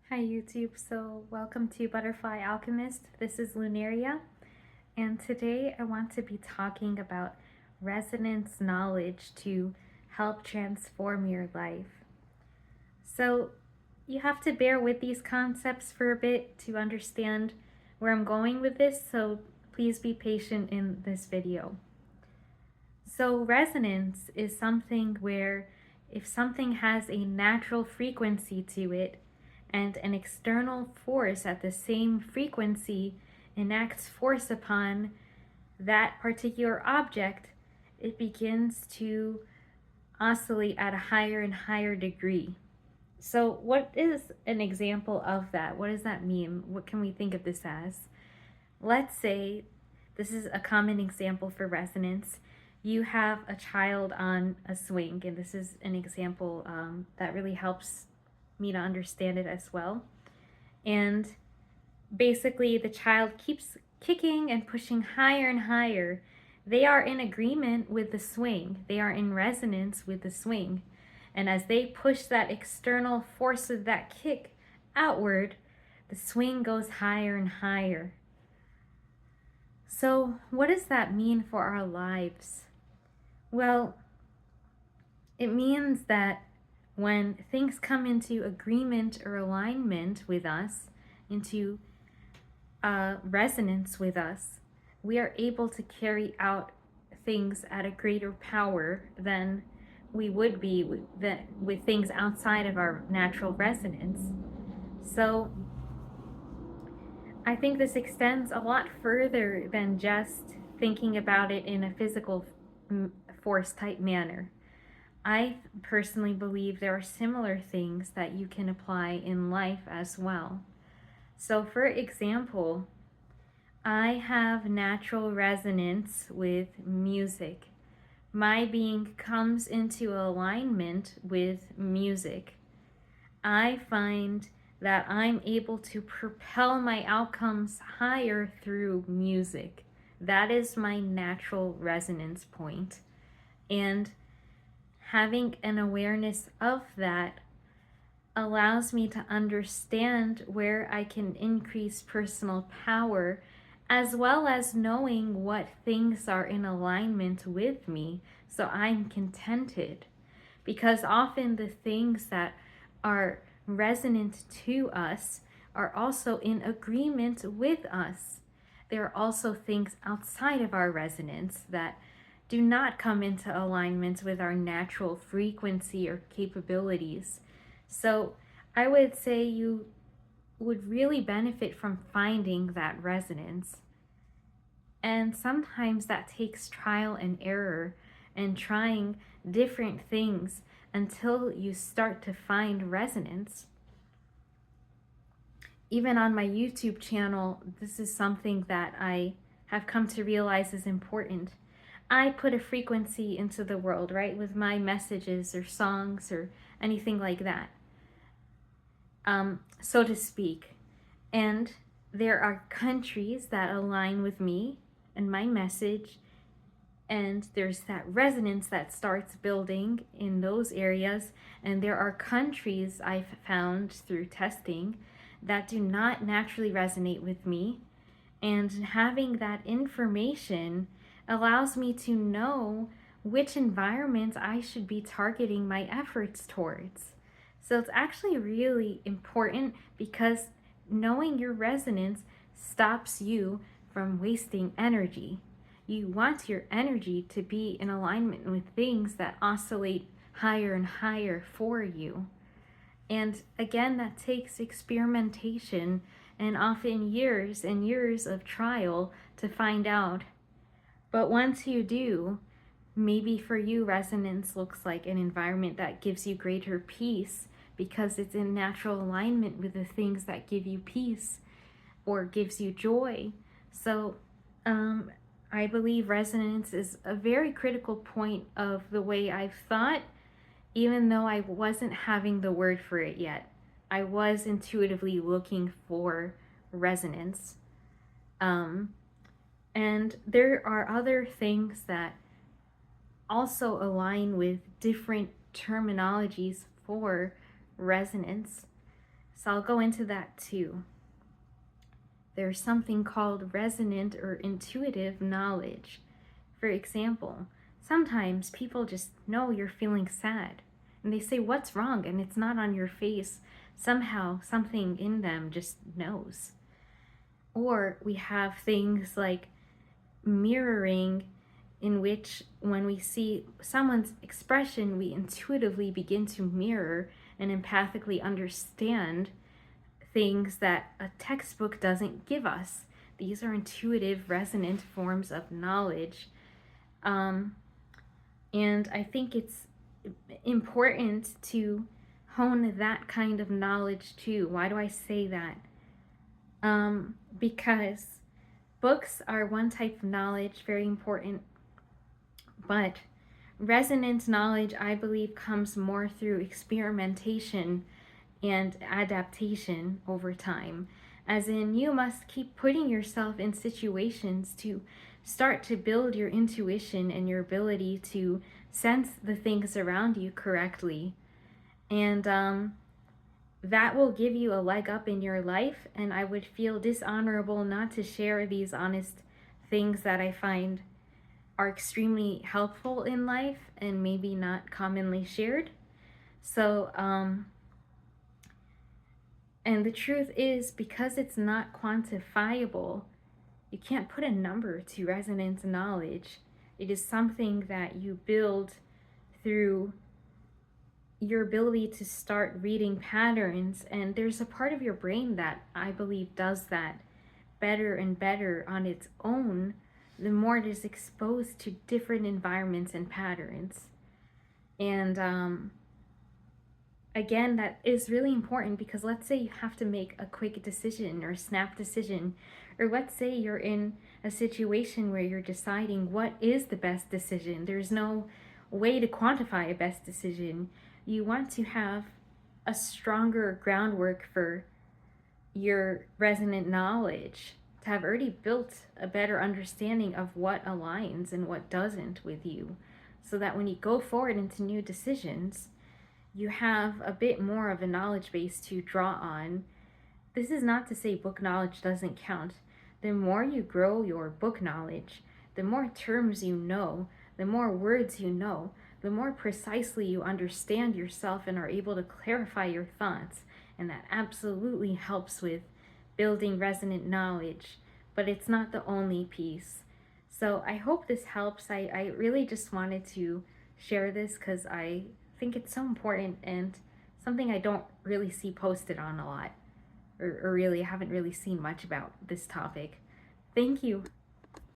Hi YouTube, so welcome to Butterfly Alchemist. This is Lunaria, and today I want to be talking about resonance knowledge to help transform your life. So you have to bear with these concepts for a bit to understand where I'm going with this, so please be patient in this video. So resonance is something where if something has a natural frequency to it, and an external force at the same frequency enacts force upon that particular object, it begins to oscillate at a higher and higher degree. So what is an example of that? What does that mean? What can we think of this as? Let's say, this is a common example for resonance. You have a child on a swing, and this is an example that really helps me to understand it as well. And basically the child keeps kicking and pushing higher and higher. They are in agreement with the swing. They are in resonance with the swing. And as they push that external force of that kick outward, the swing goes higher and higher. So what does that mean for our lives? Well, it means that when things come into agreement or alignment with us, into resonance with us, we are able to carry out things at a greater power than we would be with things outside of our natural resonance. So I think this extends a lot further than just thinking about it in a physical force type manner. I personally believe there are similar things that you can apply in life as well. So for example, I have natural resonance with music. My being comes into alignment with music. I find that I'm able to propel my outcomes higher through music. That is my natural resonance point. And having an awareness of that allows me to understand where I can increase personal power, as well as knowing what things are in alignment with me so I'm contented. Because often the things that are resonant to us are also in agreement with us. There are also things outside of our resonance that do not come into alignment with our natural frequency or capabilities. So I would say you would really benefit from finding that resonance. And sometimes that takes trial and error and trying different things until you start to find resonance. Even on my YouTube channel, this is something that I have come to realize is important. I put a frequency into the world, right, with my messages or songs or anything like that, so to speak. And there are countries that align with me and my message, and there's that resonance that starts building in those areas. And there are countries I've found through testing that do not naturally resonate with me. And having that information allows me to know which environments I should be targeting my efforts towards. So it's actually really important, because knowing your resonance stops you from wasting energy. You want your energy to be in alignment with things that oscillate higher and higher for you. And again, that takes experimentation and often years and years of trial to find out. But once you do, maybe for you, resonance looks like an environment that gives you greater peace because it's in natural alignment with the things that give you peace or gives you joy. So I believe resonance is a very critical point of the way I've thought, even though I wasn't having the word for it yet. I was intuitively looking for resonance. And there are other things that also align with different terminologies for resonance. So I'll go into that too. There's something called resonant or intuitive knowledge. For example, sometimes people just know you're feeling sad and they say, "What's wrong?" And it's not on your face. Somehow, something in them just knows. Or we have things like mirroring, in which when we see someone's expression, we intuitively begin to mirror and empathically understand things that a textbook doesn't give us. These are intuitive, resonant forms of knowledge. And I think it's important to hone that kind of knowledge too. Why do I say that? Because books are one type of knowledge, very important, but resonant knowledge, I believe, comes more through experimentation and adaptation over time. As in, you must keep putting yourself in situations to start to build your intuition and your ability to sense the things around you correctly. And that will give you a leg up in your life. And I would feel dishonorable not to share these honest things that I find are extremely helpful in life and maybe not commonly shared. So, and the truth is, because it's not quantifiable, you can't put a number to resonance knowledge. It is something that you build through your ability to start reading patterns. And there's a part of your brain that I believe does that better and better on its own the more it is exposed to different environments and patterns. And again, that is really important, because let's say you have to make a quick decision or a snap decision, or let's say you're in a situation where you're deciding what is the best decision. There's no way to quantify a best decision. You want to have a stronger groundwork for your resonant knowledge, to have already built a better understanding of what aligns and what doesn't with you, so that when you go forward into new decisions, you have a bit more of a knowledge base to draw on. This is not to say book knowledge doesn't count. The more you grow your book knowledge, the more terms you know, the more words you know, the more precisely you understand yourself and are able to clarify your thoughts. And that absolutely helps with building resonant knowledge, but it's not the only piece. So I hope this helps. I really just wanted to share this because I think it's so important and something I don't really see posted on a lot, or really haven't really seen much about this topic. Thank you.